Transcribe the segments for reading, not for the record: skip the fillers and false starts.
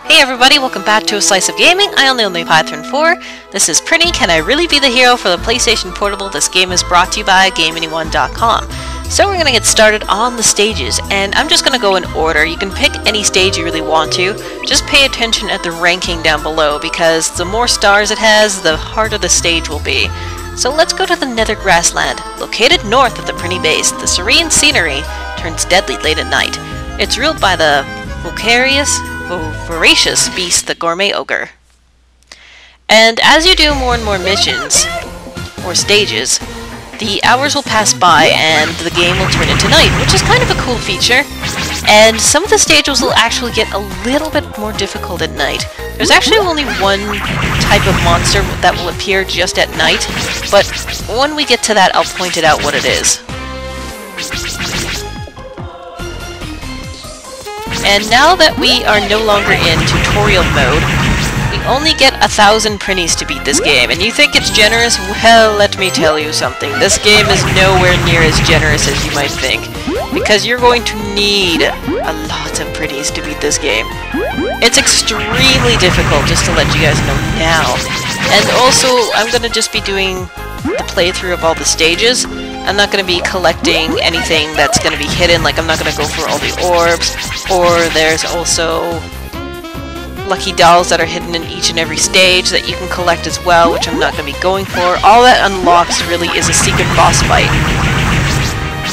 Hey everybody, welcome back to A Slice of Gaming. I am the only Python 4. This is Prinny. Can I really be the hero for the PlayStation Portable? This game is brought to you by GameAnyone.com. So we're going to get started on the stages, and I'm just going to go in order. You can pick any stage you really want to. Just pay attention at the ranking down below, because the more stars it has, the harder the stage will be. So let's go to the Nethergrassland. Located north of the Prinny base, the serene scenery turns deadly late at night. It's ruled by the voracious beast, the Gourmet Ogre. And as you do more and more missions, or stages, the hours will pass by and the game will turn into night, which is kind of a cool feature. And some of the stages will actually get a little bit more difficult at night. There's actually only one type of monster that will appear just at night, but when we get to that, I'll point it out what it is. And now that we are no longer in tutorial mode, we only get 1,000 prinnies to beat this game. And you think it's generous? Well, let me tell you something. This game is nowhere near as generous as you might think. Because you're going to need a lot of prinnies to beat this game. It's extremely difficult, just to let you guys know now. And also, I'm going to just be doing the playthrough of all the stages. I'm not going to be collecting anything that's going to be hidden, like I'm not going to go for all the orbs, or there's also lucky dolls that are hidden in each and every stage that you can collect as well, which I'm not going to be going for. All that unlocks really is a secret boss fight.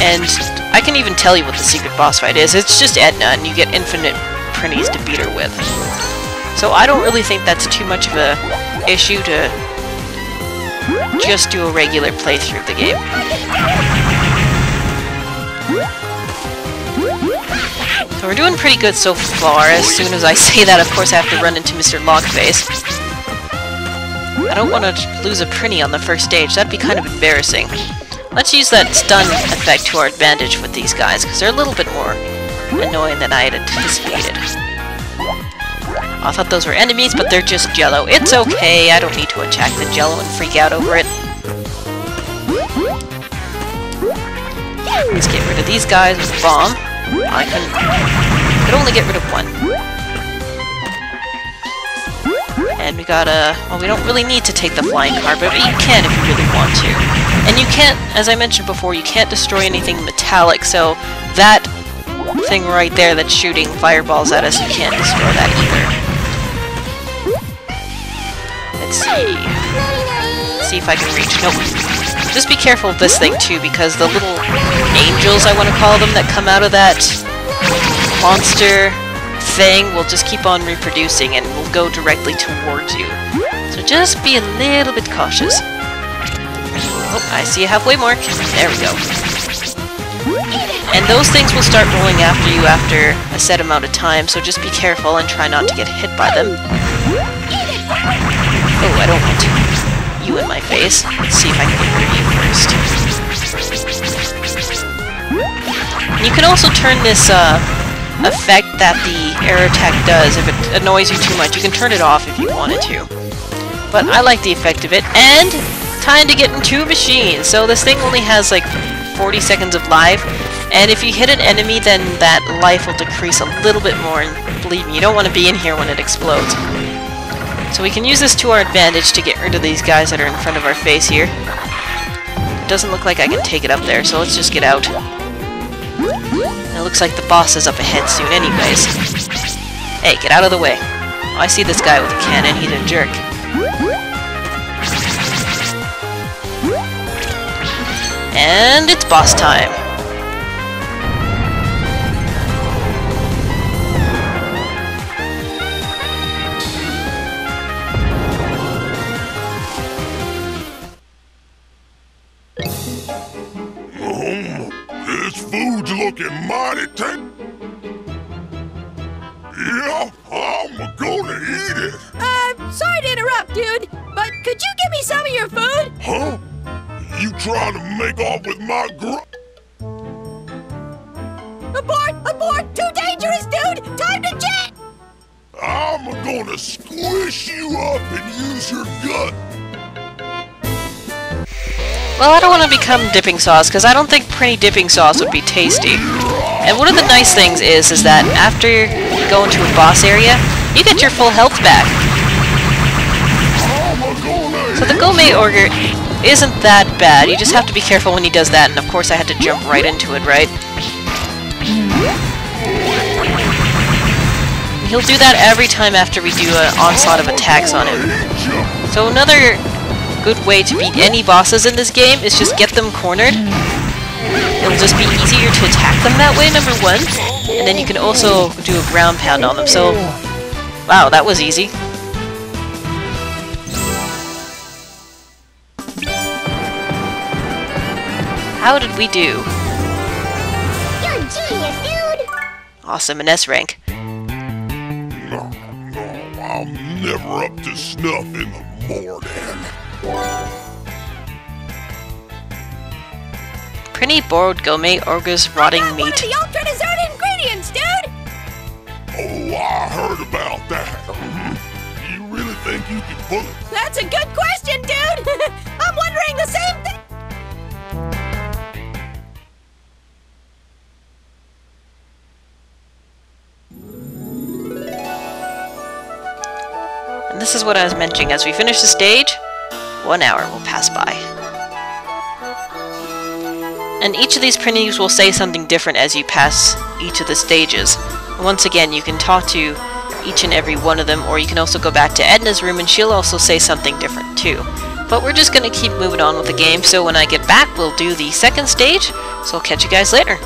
And I can even tell you what the secret boss fight is. It's just Edna, and you get infinite prinnies to beat her with. So I don't really think that's too much of a issue to just do a regular playthrough of the game. So we're doing pretty good so far. As soon as I say that, of course I have to run into Mr. Logface. I don't want to lose a Prinny on the first stage. That'd be kind of embarrassing. Let's use that stun effect to our advantage with these guys, because they're a little bit more annoying than I had anticipated. I thought those were enemies, but they're just jello. It's okay, I don't need to attack the jello and freak out over it. Let's get rid of these guys with a bomb. I could only get rid of one. And we gotta... well, we don't really need to take the flying car, but you can if you really want to. And you can't, as I mentioned before, you can't destroy anything metallic, so that thing right there that's shooting fireballs at us, you can't destroy that either. Let's see if I can reach. Nope. Just be careful of this thing too, because the little angels, I want to call them, that come out of that monster thing will just keep on reproducing and will go directly towards you. So just be a little bit cautious. Oh, I see a halfway mark. There we go. And those things will start rolling after you after a set amount of time, so just be careful and try not to get hit by them. Oh, I don't want you in my face. Let's see if I can get rid of you first. And you can also turn this effect that the air attack does if it annoys you too much. You can turn it off if you wanted to. But I like the effect of it. And time to get into machines. So this thing only has like 40 seconds of life. And if you hit an enemy, then that life will decrease a little bit more. And believe me, you don't want to be in here when it explodes. So we can use this to our advantage to get rid of these guys that are in front of our face here. It doesn't look like I can take it up there, so let's just get out. And it looks like the boss is up ahead soon anyways. Hey, get out of the way. Oh, I see this guy with a cannon, he's a jerk. And it's boss time. This food's looking mighty tasty. Yeah, I'm gonna eat it. Sorry to interrupt, dude, but could you give me some of your food? Huh? You trying to make off with my Abort! Abort! Too dangerous, dude! Time to jet! I'm gonna squish you up and use your gut. Well, I don't want to become dipping sauce, because I don't think Prinny dipping sauce would be tasty. And one of the nice things is that after you go into a boss area, you get your full health back. So the Gourmet Ogre isn't that bad. You just have to be careful when he does that, and of course I had to jump right into it, right? He'll do that every time after we do an onslaught of attacks on him. So another good way to beat any bosses in this game is just get them cornered. It'll just be easier to attack them that way, number one. And then you can also do a ground pound on them. So, wow, that was easy. How did we do? You're a genius, dude! Awesome, an S rank. No, I'm never up to snuff in the morning. Prinny borrowed Gourmet Ogre's rotting meat. One of the ultra dessert ingredients, dude! Oh, I heard about that. You really think you can pull it? That's a good question, dude! I'm wondering the same thing! And this is what I was mentioning. As we finish the stage, 1 hour will pass by. And each of these prinnies will say something different as you pass each of the stages. Once again, you can talk to each and every one of them, or you can also go back to Edna's room and she'll also say something different too. But we're just going to keep moving on with the game, so when I get back, we'll do the second stage, so I'll catch you guys later.